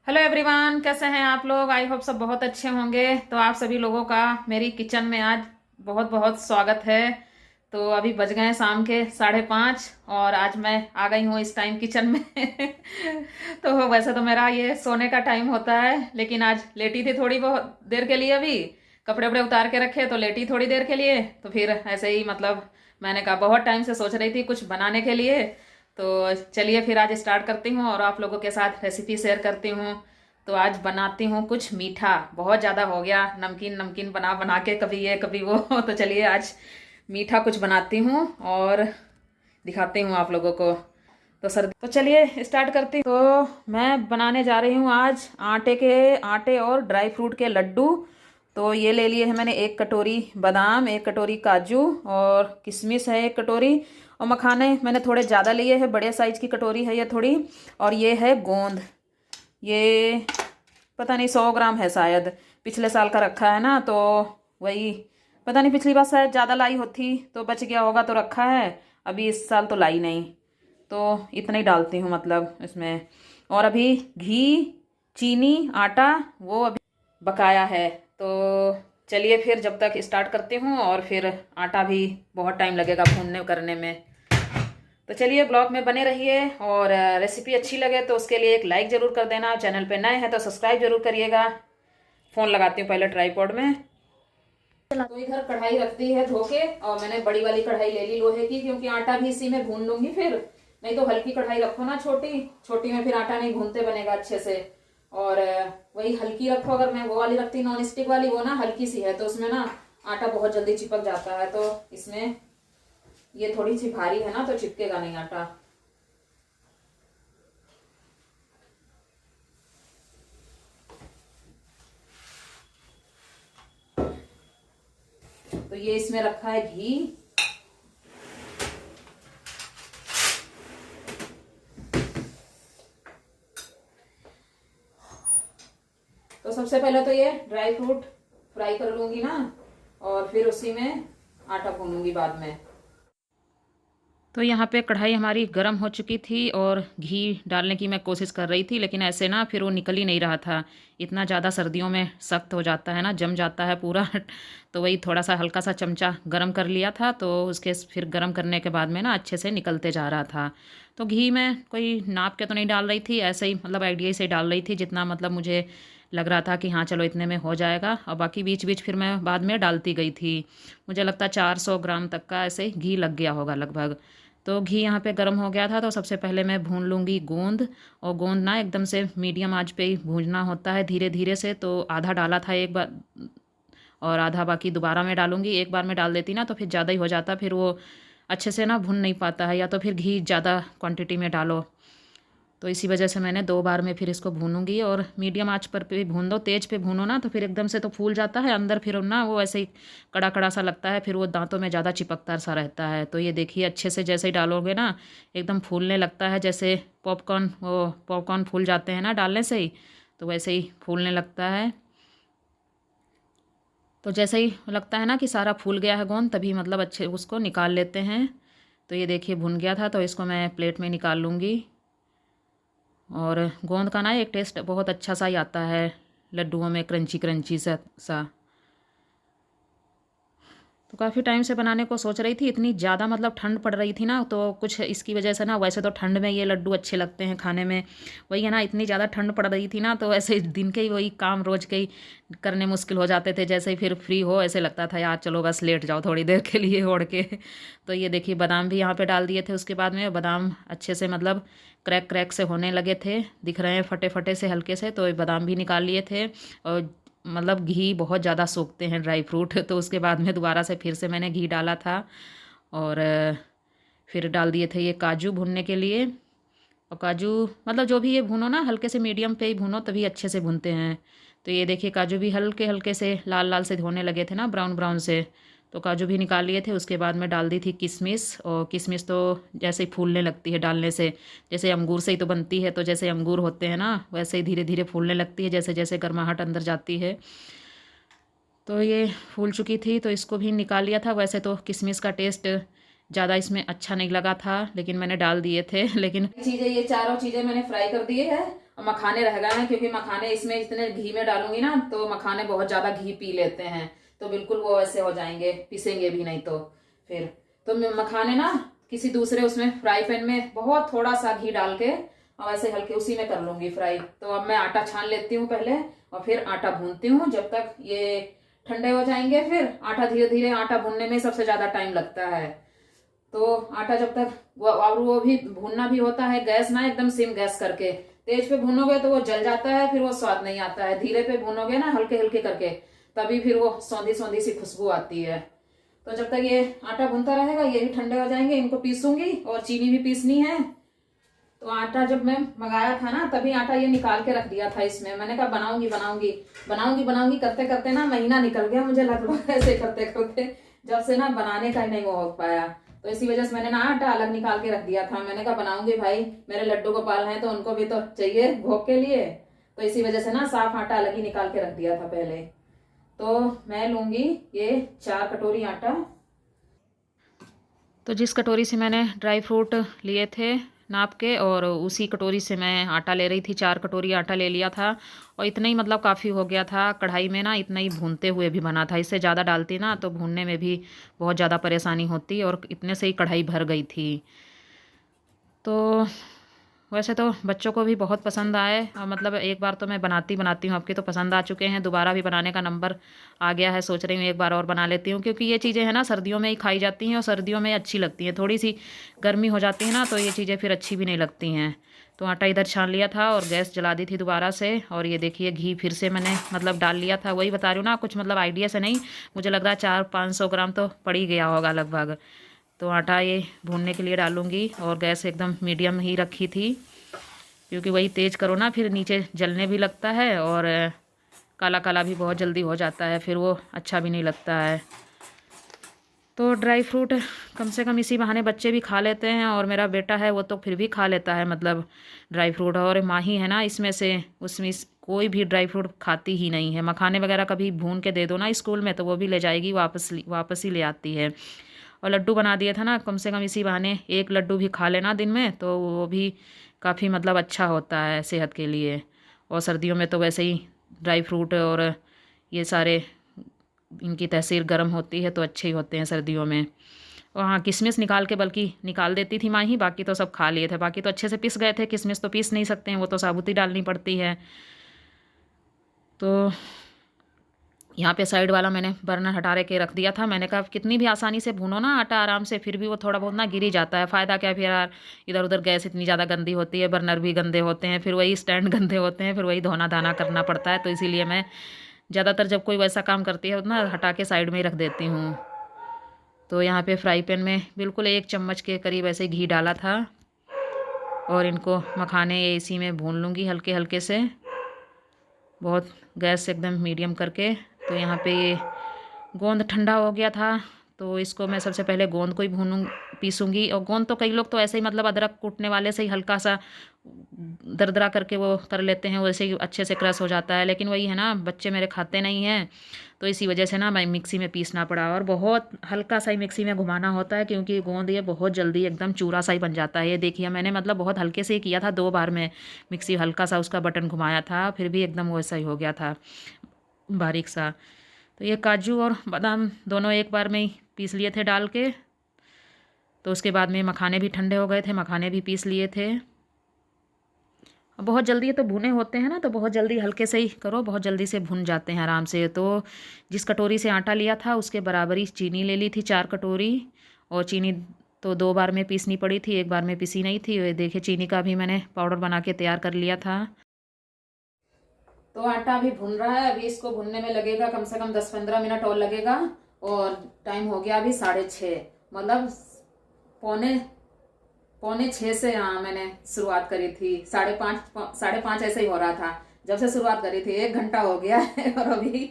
Hello everyone, कैसे हैं आप लोग। आई होप सब बहुत अच्छे होंगे। तो आप सभी लोगों का मेरी किचन में आज बहुत बहुत स्वागत है। तो अभी बज गए हैं शाम के 5:30 और आज मैं आ गई हूँ इस टाइम किचन में। तो वैसे तो मेरा ये सोने का टाइम होता है, लेकिन आज लेटी थी थोड़ी बहुत देर के लिए। अभी कपड़े वपड़े उतार के रखे तो लेटी थोड़ी देर के लिए। तो फिर ऐसे ही मतलब मैंने कहा बहुत टाइम से सोच रही थी कुछ बनाने के लिए। तो चलिए फिर आज स्टार्ट करती हूँ और आप लोगों के साथ रेसिपी शेयर करती हूँ। तो आज बनाती हूँ कुछ मीठा। बहुत ज़्यादा हो गया नमकीन नमकीन बना बना के, कभी ये कभी वो। तो चलिए आज मीठा कुछ बनाती हूँ और दिखाती हूँ आप लोगों को। तो चलिए स्टार्ट करती हूँ। तो मैं बनाने जा रही हूँ आज आटे और ड्राई फ्रूट के लड्डू। तो ये ले लिए हैं मैंने 1 कटोरी बादाम, 1 कटोरी काजू और किशमिश है 1 कटोरी। और मखाने मैंने थोड़े ज़्यादा लिए हैं, बड़े साइज की कटोरी है ये थोड़ी। और ये है गोंद, ये पता नहीं 100 ग्राम है शायद। पिछले साल का रखा है ना, तो वही पता नहीं, पिछली बार शायद ज़्यादा लाई होती तो बच गया होगा तो रखा है। अभी इस साल तो लाई नहीं, तो इतना ही डालती हूँ मतलब इसमें। और अभी घी, चीनी, आटा वो अभी बकाया है। तो चलिए फिर जब तक स्टार्ट करती हूँ। और फिर आटा भी बहुत टाइम लगेगा भूनने करने में। तो चलिए ब्लॉग में बने रहिए और रेसिपी अच्छी लगे तो उसके लिए एक लाइक ज़रूर कर देना। चैनल पे नए हैं तो सब्सक्राइब जरूर करिएगा। फ़ोन लगाती हूँ पहले ट्राईपॉड में। तो इधर कढ़ाई रखती है धो के, और मैंने बड़ी वाली कढ़ाई ले ली लोहे की, क्योंकि आटा भी इसी में भून लूंगी फिर। नहीं तो हल्की कढ़ाई रखो ना, छोटी छोटी में फिर आटा नहीं भूनते बनेगा अच्छे से। और वही हल्की रखो। अगर मैं वो वाली रखती नॉन स्टिक वाली, वो ना हल्की सी है तो उसमें ना आटा बहुत जल्दी चिपक जाता है। तो इसमें ये थोड़ी सी भारी है ना, तो चिपकेगा नहीं आटा। तो ये इसमें रखा है घी। तो सबसे पहले तो ये ड्राई फ्रूट फ्राई कर लूंगी ना, और फिर उसी में आटा भूनूंगी बाद में। तो यहाँ पे कढ़ाई हमारी गर्म हो चुकी थी और घी डालने की मैं कोशिश कर रही थी, लेकिन ऐसे ना फिर वो निकल ही नहीं रहा था। इतना ज़्यादा सर्दियों में सख्त हो जाता है ना, जम जाता है पूरा। तो वही थोड़ा सा हल्का सा चमचा गरम कर लिया था, तो उसके फिर गरम करने के बाद में ना अच्छे से निकलते जा रहा था। तो घी में कोई नाप के तो नहीं डाल रही थी, ऐसे ही मतलब आइडिया से डाल रही थी, जितना मतलब मुझे लग रहा था कि हाँ चलो इतने में हो जाएगा। और बाकी बीच बीच फिर मैं बाद में डालती गई थी। मुझे लगता है 400 ग्राम तक का ऐसे घी लग गया होगा लगभग। तो घी यहाँ पे गर्म हो गया था, तो सबसे पहले मैं भून लूँगी गोंद। और गोंद ना एकदम से मीडियम आंच पे ही भूनना होता है, धीरे धीरे से। तो आधा डाला था एक बार, और आधा बाकी दोबारा में डालूँगी। एक बार में डाल देती ना तो फिर ज़्यादा ही हो जाता, फिर वो अच्छे से ना भुन नहीं पाता है, या तो फिर घी ज़्यादा क्वांटिटी में डालो। तो इसी वजह से मैंने 2 बार में फिर इसको भूनूंगी। और मीडियम आंच पर भी भून दो, तेज पे भूनो ना तो फिर एकदम से तो फूल जाता है अंदर, फिर ना वो ऐसे ही कड़ा कड़ा सा लगता है, फिर वो दांतों में ज़्यादा चिपकता सा रहता है। तो ये देखिए अच्छे से जैसे ही डालोगे ना एकदम फूलने लगता है, जैसे पॉपकॉर्न फूल जाते हैं ना डालने से ही, तो वैसे ही फूलने लगता है। तो जैसे ही लगता है ना कि सारा फूल गया है गोंद, तभी मतलब अच्छे उसको निकाल लेते हैं। तो ये देखिए भुन गया था, तो इसको मैं प्लेट में निकाल लूँगी। और गोंद का ना एक टेस्ट बहुत अच्छा सा ही आता है लड्डुओं में, क्रंची क्रंची सा। तो काफ़ी टाइम से बनाने को सोच रही थी, इतनी ज़्यादा मतलब ठंड पड़ रही थी ना, तो कुछ इसकी वजह से ना, वैसे तो ठंड में ये लड्डू अच्छे लगते हैं खाने में, वही है ना, इतनी ज़्यादा ठंड पड़ रही थी ना, तो ऐसे दिन के ही वही काम रोज़ के ही करने मुश्किल हो जाते थे। जैसे ही फिर फ्री हो ऐसे लगता था यार चलो बस लेट जाओ थोड़ी देर के लिए ओढ़ के। तो ये देखिए बादाम भी यहाँ पर डाल दिए थे। उसके बाद में बादाम अच्छे से मतलब क्रैक क्रैक से होने लगे थे, दिख रहे हैं फटे फटे से हल्के से, तो बादाम भी निकाल लिए थे। और मतलब घी बहुत ज़्यादा सोखते हैं ड्राई फ्रूट, तो उसके बाद में दोबारा से फिर से मैंने घी डाला था। और फिर डाल दिए थे ये काजू भुनने के लिए। और काजू मतलब जो भी ये भुनो ना हल्के से मीडियम पे ही भुनो, तभी अच्छे से भुनते हैं। तो ये देखिए काजू भी हल्के हल्के से लाल लाल से होने लगे थे ना, ब्राउन ब्राउन से। तो काजू भी निकाल लिए थे। उसके बाद में डाल दी थी किशमिश। और किशमिश तो जैसे ही फूलने लगती है डालने से, जैसे अंगूर से ही तो बनती है, तो जैसे अंगूर होते हैं ना वैसे ही धीरे धीरे फूलने लगती है, जैसे जैसे गर्माहट अंदर जाती है। तो ये फूल चुकी थी, तो इसको भी निकाल लिया था। वैसे तो किशमिश का टेस्ट ज़्यादा इसमें अच्छा नहीं लगा था, लेकिन मैंने डाल दिए थे। लेकिन चीज़ें, ये चारों चीज़ें मैंने फ्राई कर दिए हैं। और मखाने रह गए हैं, क्योंकि मखाने इसमें इतने घी में डालूंगी ना तो मखाने बहुत ज़्यादा घी पी लेते हैं, तो बिल्कुल वो ऐसे हो जाएंगे, पिसेंगे भी नहीं तो फिर। तो मखाने ना किसी दूसरे उसमें फ्राई पैन में बहुत थोड़ा सा घी डाल के और ऐसे हल्के उसी में कर लूंगी फ्राई। तो अब मैं आटा छान लेती हूँ पहले और फिर आटा भूनती हूँ जब तक ये ठंडे हो जाएंगे। फिर आटा धीरे धीरे, आटा भूनने में सबसे ज्यादा टाइम लगता है, तो आटा जब तक और वो भी भूनना भी होता है, गैस ना एकदम सिम गैस करके, तेज पे भूनोगे तो वो जल जाता है, फिर वो स्वाद नहीं आता है। धीरे पे भूनोगे ना हल्के हल्के करके, तभी फिर वो सौंधी सौंधी सी खुशबू आती है। तो जब तक ये आटा भूनता रहेगा ये भी ठंडे हो जाएंगे, इनको पीसूंगी और चीनी भी पीसनी है। तो आटा जब मैं मंगाया था ना तभी आटा ये निकाल के रख दिया था इसमें, मैंने कहा बनाऊंगी बनाऊंगी बनाऊंगी बनाऊंगी करते करते ना महीना निकल गया मुझे लगभग ऐसे करते करते, जब से ना बनाने का ही नहीं वो हो पाया। तो इसी वजह से मैंने ना आटा अलग निकाल के रख दिया था, मैंने कहा बनाऊंगी भाई, मेरे लड्डू गोपाल हैं तो उनको भी तो चाहिए भोग के लिए, तो इसी वजह से ना साफ आटा अलग ही निकाल के रख दिया था पहले। तो मैं लूंगी ये 4 कटोरी आटा। तो जिस कटोरी से मैंने ड्राई फ्रूट लिए थे नाप के, और उसी कटोरी से मैं आटा ले रही थी, 4 कटोरी आटा ले लिया था। और इतना ही मतलब काफ़ी हो गया था, कढ़ाई में ना इतना ही भूनते हुए भी बना था, इससे ज़्यादा डालती ना तो भूनने में भी बहुत ज़्यादा परेशानी होती, और इतने से ही कढ़ाई भर गई थी। तो वैसे तो बच्चों को भी बहुत पसंद आए, और मतलब एक बार तो मैं बनाती बनाती हूँ, आपके तो पसंद आ चुके हैं, दोबारा भी बनाने का नंबर आ गया है, सोच रही हूँ एक बार और बना लेती हूँ, क्योंकि ये चीज़ें हैं ना सर्दियों में ही खाई जाती हैं और सर्दियों में अच्छी लगती हैं। थोड़ी सी गर्मी हो जाती है ना तो ये चीज़ें फिर अच्छी भी नहीं लगती हैं। तो आटा इधर छान लिया था और गैस जला दी थी दोबारा से, और ये देखिए घी फिर से मैंने मतलब डाल लिया था। वही बता रही हूँ ना, कुछ मतलब आइडिया से नहीं, मुझे लग रहा है 400-500 ग्राम तो पड़ ही गया होगा लगभग। तो आटा ये भूनने के लिए डालूंगी, और गैस एकदम मीडियम ही रखी थी, क्योंकि वही तेज़ करो ना फिर नीचे जलने भी लगता है, और काला काला भी बहुत जल्दी हो जाता है, फिर वो अच्छा भी नहीं लगता है। तो ड्राई फ्रूट कम से कम इसी बहाने बच्चे भी खा लेते हैं, और मेरा बेटा है वो तो फिर भी खा लेता है मतलब ड्राई फ्रूट। और माँ ही है ना इसमें से, उसमें कोई भी ड्राई फ्रूट खाती ही नहीं है। मखाने वगैरह कभी भून के दे दो ना स्कूल में तो वो भी ले जाएगी, वापस ही ले आती है। और लड्डू बना दिया था ना, कम से कम इसी बहाने एक लड्डू भी खा लेना दिन में, तो वो भी काफ़ी मतलब अच्छा होता है सेहत के लिए। और सर्दियों में तो वैसे ही ड्राई फ्रूट और ये सारे इनकी तहसीर गर्म होती है तो अच्छे ही होते हैं सर्दियों में। और हाँ, किशमिश निकाल के बल्कि निकाल देती थी माँ ही, बाकी तो सब खा लिए थे, बाकी तो अच्छे से पिस गए थे। किशमिश तो पीस नहीं सकते हैं, वो तो साबुत ही डालनी पड़ती है। तो यहाँ पे साइड वाला मैंने बर्नर हटा के रख दिया था। मैंने कहा कितनी भी आसानी से भूनो ना आटा आराम से, फिर भी वो थोड़ा बहुत ना गिर ही जाता है, फ़ायदा क्या फिर यार, इधर उधर गैस इतनी ज़्यादा गंदी होती है, बर्नर भी गंदे होते हैं, फिर वही स्टैंड गंदे होते हैं, फिर वही धोना धाना करना पड़ता है। तो इसीलिए मैं ज़्यादातर जब कोई वैसा काम करती है ना हटा के साइड में ही रख देती हूँ। तो यहाँ पे फ्राई पैन में बिल्कुल 1 चम्मच के करीब ऐसे घी डाला था, और इनको मखाने इसी में भून लूँगी हल्के हल्के से, बहुत गैस एकदम मीडियम करके। तो यहाँ पे ये गोंद ठंडा हो गया था, तो इसको मैं सबसे पहले गोंद को ही पीसूँगी। और गोंद तो कई लोग तो ऐसे ही मतलब अदरक कूटने वाले से ही हल्का सा दरदरा करके वो कर लेते हैं, वैसे ही अच्छे से क्रश हो जाता है। लेकिन वही है ना, बच्चे मेरे खाते नहीं हैं, तो इसी वजह से ना मैं मिक्सी में पीसना पड़ा, और बहुत हल्का सा ही मिक्सी में घुमाना होता है, क्योंकि गोंद ये बहुत जल्दी एकदम चूरा सा ही बन जाता है। ये देखिए मैंने मतलब बहुत हल्के से ही किया था, 2 बार में मिक्सी हल्का सा उसका बटन घुमाया था, फिर भी एकदम वैसा ही हो गया था बारीक सा। तो ये काजू और बादाम दोनों एक बार में ही पीस लिए थे डाल के। तो उसके बाद में मखाने भी ठंडे हो गए थे, मखाने भी पीस लिए थे। बहुत जल्दी ये तो भुने होते हैं ना, तो बहुत जल्दी हल्के से ही करो, बहुत जल्दी से भुन जाते हैं आराम से। तो जिस कटोरी से आटा लिया था उसके बराबरी चीनी ले ली थी, 4 कटोरी। और चीनी तो 2 बार में पीसनी पड़ी थी, एक बार में पीसी नहीं थी। ये देखिए चीनी का भी मैंने पाउडर बना के तैयार कर लिया था। तो आटा अभी भुन रहा है, अभी इसको भुनने में लगेगा कम से कम 10-15 मिनट और लगेगा। और टाइम हो गया अभी 6:30, मतलब पौने 6 से हाँ मैंने शुरुआत करी थी, 5:30 ऐसे ही हो रहा था जब से शुरुआत करी थी। 1 घंटा हो गया है और अभी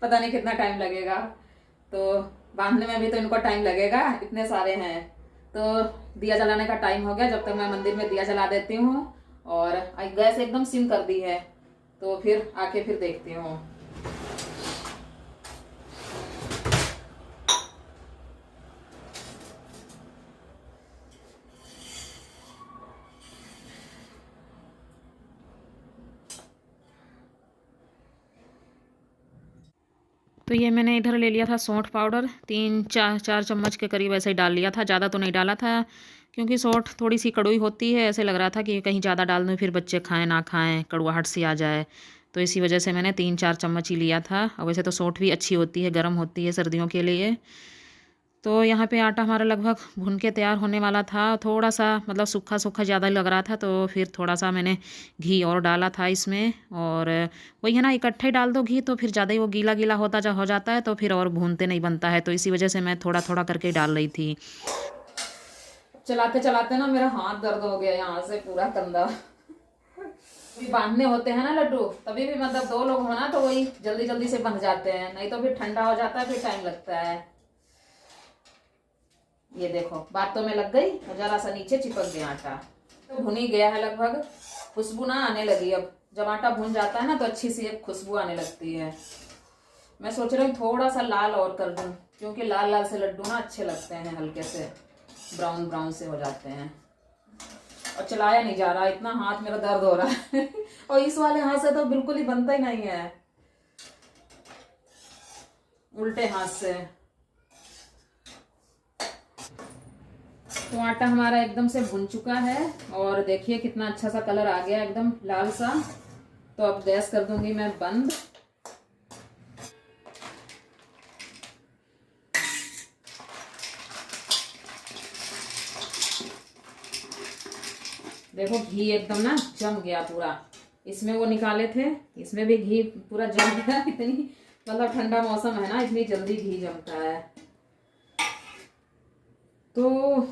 पता नहीं कितना टाइम लगेगा। तो बांधने में भी तो इनको टाइम लगेगा, इतने सारे हैं। तो दिया जलाने का टाइम हो गया, जब तक मैं मंदिर में दिया जला देती हूँ। और गैस एकदम सिम कर दी है, तो फिर आके फिर देखती हूँ। तो ये मैंने इधर ले लिया था सौंठ पाउडर, 3-4 चम्मच के करीब ऐसे ही डाल लिया था, ज़्यादा तो नहीं डाला था क्योंकि सौंठ थोड़ी सी कड़वी होती है। ऐसे लग रहा था कि कहीं ज़्यादा डाल दूँ फिर बच्चे खाएं ना खाएं, कड़वाहट सी आ जाए, तो इसी वजह से मैंने 3-4 चम्मच ही लिया था। और वैसे तो सौंठ भी अच्छी होती है, गर्म होती है सर्दियों के लिए। तो यहाँ पे आटा हमारा लगभग भुन के तैयार होने वाला था। थोड़ा सा मतलब सूखा सूखा ज़्यादा लग रहा था, तो फिर थोड़ा सा मैंने घी और डाला था इसमें। और वही है ना, इकट्ठे डाल दो घी तो फिर ज़्यादा ही वो गीला गीला हो जाता है, तो फिर और भूनते नहीं बनता है। तो इसी वजह से मैं थोड़ा थोड़ा करके डाल रही थी। चलाते चलाते ना मेरा हाथ दर्द हो गया यहाँ से पूरा कंधा। भी बांधने होते हैं ना लड्डू, तभी भी मतलब 2 लोग हो ना तो वही जल्दी जल्दी से बंध जाते हैं, नहीं तो फिर ठंडा हो जाता है, फिर टाइम लगता है। ये देखो बातों में लग गई, जरा सा नीचे चिपक गया आटा। तो भुन ही गया है लगभग, खुशबू ना आने लगी। अब जब आटा भुन जाता है ना तो अच्छी सी एक खुशबू आने लगती है। मैं सोच रही हूँ थोड़ा सा लाल और कर दूं, क्योंकि लाल लाल से लड्डू ना अच्छे लगते हैं, हल्के से ब्राउन ब्राउन से हो जाते हैं। और चलाया नहीं जा रहा, इतना हाथ मेरा दर्द हो रहा है और इस वाले हाथ से तो बिल्कुल ही बनता ही नहीं है, उल्टे हाथ से। तो आटा हमारा एकदम से भुन चुका है और देखिए कितना अच्छा सा कलर आ गया, एकदम लाल सा। तो अब गैस कर दूंगी मैं बंद। देखो घी एकदम ना जम गया पूरा, इसमें वो निकाले थे, इसमें भी घी पूरा जम गया। इतनी मतलब ठंडा मौसम है ना, इतनी जल्दी घी जमता है। तो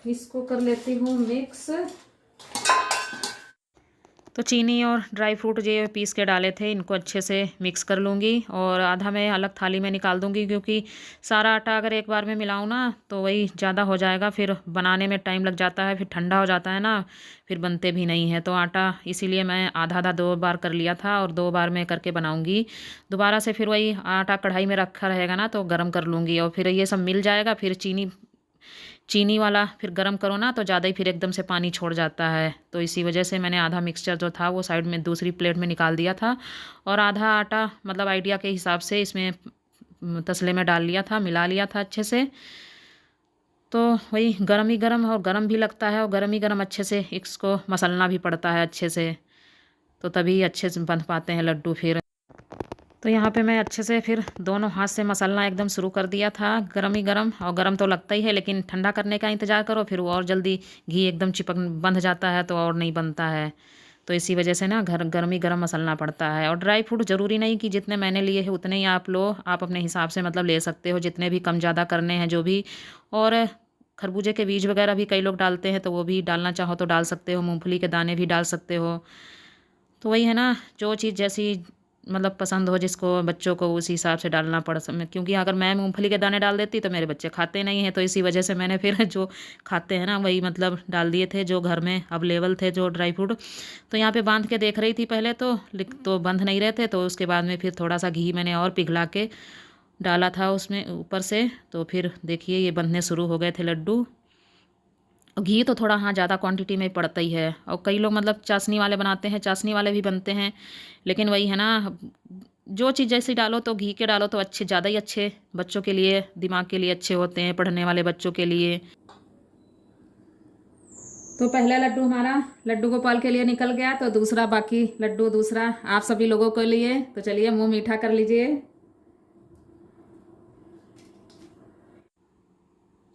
इसको कर लेती हूँ मिक्स। तो चीनी और ड्राई फ्रूट जो पीस के डाले थे इनको अच्छे से मिक्स कर लूँगी और आधा मैं अलग थाली में निकाल दूँगी, क्योंकि सारा आटा अगर एक बार में मिलाऊँ ना तो वही ज़्यादा हो जाएगा, फिर बनाने में टाइम लग जाता है, फिर ठंडा हो जाता है ना, फिर बनते भी नहीं है। तो आटा इसीलिए मैं आधा आधा 2 बार कर लिया था और 2 बार में करके बनाऊँगी। दोबारा से फिर वही आटा कढ़ाई में रखा रहेगा ना तो गर्म कर लूँगी और फिर ये सब मिल जाएगा। फिर चीनी वाला फिर गरम करो ना तो ज़्यादा ही फिर एकदम से पानी छोड़ जाता है। तो इसी वजह से मैंने आधा मिक्सचर जो था वो साइड में दूसरी प्लेट में निकाल दिया था और आधा आटा मतलब आइडिया के हिसाब से इसमें तसले में डाल लिया था, मिला लिया था अच्छे से। तो वही गरम ही गरम, और गरम भी लगता है और गरम ही गरम अच्छे से इसको मसलना भी पड़ता है अच्छे से, तो तभी अच्छे से बन पाते हैं लड्डू फिर। तो यहाँ पे मैं अच्छे से फिर दोनों हाथ से मसलना एकदम शुरू कर दिया था, गरम ही गरम। और गरम तो लगता ही है, लेकिन ठंडा करने का इंतज़ार करो फिर वो और जल्दी घी एकदम चिपक बंध जाता है तो और नहीं बनता है। तो इसी वजह से ना गरम ही गरम मसलना पड़ता है। और ड्राई फ्रूट ज़रूरी नहीं कि जितने मैंने लिए हैं उतने ही आप लो, आप अपने हिसाब से मतलब ले सकते हो, जितने भी कम ज़्यादा करने हैं जो भी। और खरबूजे के बीज वगैरह भी कई लोग डालते हैं, तो वो भी डालना चाहो तो डाल सकते हो, मूँगफली के दाने भी डाल सकते हो। तो वही है ना, जो चीज़ जैसी मतलब पसंद हो जिसको, बच्चों को उसी हिसाब से डालना पड़ सकता। क्योंकि अगर मैं मूंगफली के दाने डाल देती तो मेरे बच्चे खाते नहीं हैं, तो इसी वजह से मैंने फिर जो खाते हैं ना वही मतलब डाल दिए थे, जो घर में अवेलेबल थे जो ड्राई फ्रूट। तो यहाँ पे बांध के देख रही थी पहले तो बंध नहीं रहे थे, तो उसके बाद में फिर थोड़ा सा घी मैंने और पिघला के डाला था उसमें ऊपर से। तो फिर देखिए ये बंधने शुरू हो गए थे लड्डू। घी तो थोड़ा हाँ ज़्यादा क्वांटिटी में पड़ता ही है। और कई लोग मतलब चाशनी वाले बनाते हैं, चाशनी वाले भी बनते हैं, लेकिन वही है ना, जो चीज़ जैसी डालो तो घी के डालो तो अच्छे, ज़्यादा ही अच्छे बच्चों के लिए, दिमाग के लिए अच्छे होते हैं, पढ़ने वाले बच्चों के लिए। तो पहला लड्डू हमारा लड्डू गोपाल के लिए निकल गया, तो दूसरा बाकी लड्डू दूसरा आप सभी लोगों के लिए। तो चलिए मुंह मीठा कर लीजिए।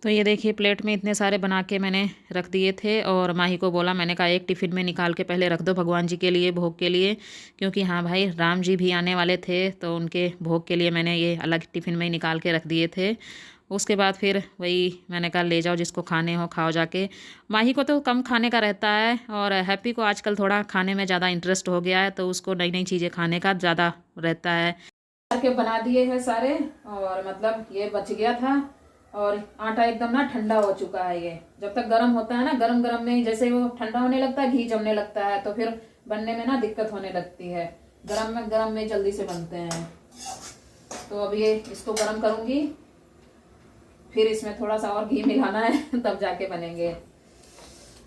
तो ये देखिए प्लेट में इतने सारे बना के मैंने रख दिए थे और माही को बोला, मैंने कहा एक टिफ़िन में निकाल के पहले रख दो भगवान जी के लिए, भोग के लिए, क्योंकि हाँ भाई राम जी भी आने वाले थे, तो उनके भोग के लिए मैंने ये अलग टिफ़िन में निकाल के रख दिए थे। उसके बाद फिर वही मैंने कहा ले जाओ, जिसको खाने हो खाओ जाके। माही को तो कम खाने का रहता है और हैप्पी को आजकल थोड़ा खाने में ज़्यादा इंटरेस्ट हो गया है, तो उसको नई नई चीज़ें खाने का ज़्यादा रहता है। के बना दिए हैं सारे, और मतलब ये बच गया था और आटा एकदम ना ठंडा हो चुका है। ये जब तक गर्म होता है ना, गरम गरम में जैसे वो ठंडा होने लगता है, घी जमने लगता है, तो फिर बनने में ना दिक्कत होने लगती है। गरम में जल्दी से बनते हैं। तो अब ये इसको गरम करूंगी, फिर इसमें थोड़ा सा और घी मिलाना है तब जाके बनेंगे।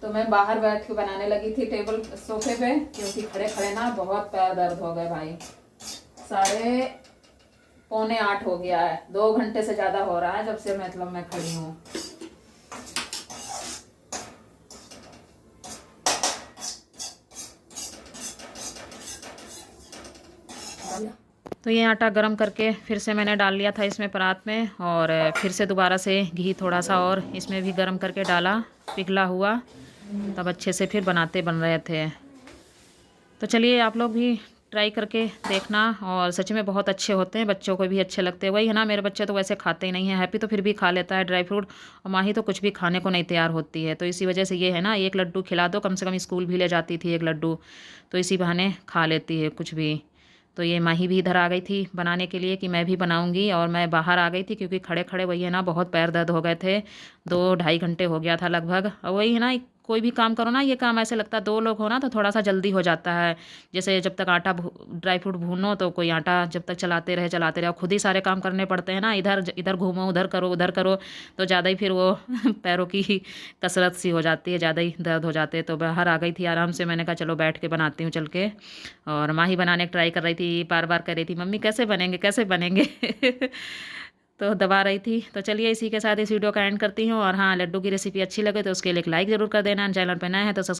तो मैं बाहर बैठ के बनाने लगी थी टेबल सोफे पे, क्योंकि खड़े खड़े ना बहुत पैर दर्द हो गए भाई। 7:45 हो गया है। 2 घंटे से ज़्यादा हो रहा है जब से मतलब मैं खड़ी हूँ। तो ये आटा गरम करके फिर से मैंने डाल लिया था इसमें परात में, और फिर से दोबारा से घी थोड़ा सा और इसमें भी गरम करके डाला पिघला हुआ, तब अच्छे से फिर बन रहे थे। तो चलिए आप लोग भी ट्राई करके देखना, और सच में बहुत अच्छे होते हैं, बच्चों को भी अच्छे लगते हैं। वही है ना, मेरे बच्चे तो वैसे खाते ही नहीं हैं। हैप्पी तो फिर भी खा लेता है ड्राई फ्रूट, और माही तो कुछ भी खाने को नहीं तैयार होती है। तो इसी वजह से ये है ना, एक लड्डू खिला दो, कम से कम स्कूल भी ले जाती थी एक लड्डू, तो इसी बहाने खा लेती है कुछ भी। तो ये माही भी इधर आ गई थी बनाने के लिए कि मैं भी बनाऊंगी, और मैं बाहर आ गई थी क्योंकि खड़े खड़े वही है ना बहुत पैर दर्द हो गए थे। 2-2.5 घंटे हो गया था लगभग। और वही है ना, कोई भी काम करो ना, ये काम ऐसे लगता है 2 लोग हो ना तो थोड़ा सा जल्दी हो जाता है। जैसे जब तक आटा ड्राई फ्रूट भूनो तो कोई आटा जब तक चलाते रहे, खुद ही सारे काम करने पड़ते हैं ना, इधर इधर घूमो उधर करो, तो ज़्यादा ही फिर वो पैरों की कसरत सी हो जाती है, ज़्यादा ही दर्द हो जाते हैं। तो बाहर आ गई थी आराम से, मैंने कहा चलो बैठ के बनाती हूँ चल के। और माँ ही बनाने की ट्राई कर रही थी, बार बार कह रही थी मम्मी कैसे बनेंगे कैसे बनेंगे तो दबा रही थी। तो चलिए इसी के साथ इस वीडियो का एंड करती हूँ। और हाँ, लड्डू की रेसिपी अच्छी लगे तो उसके लिए एक लाइक ज़रूर कर देना। चैनल पर नए हैं तो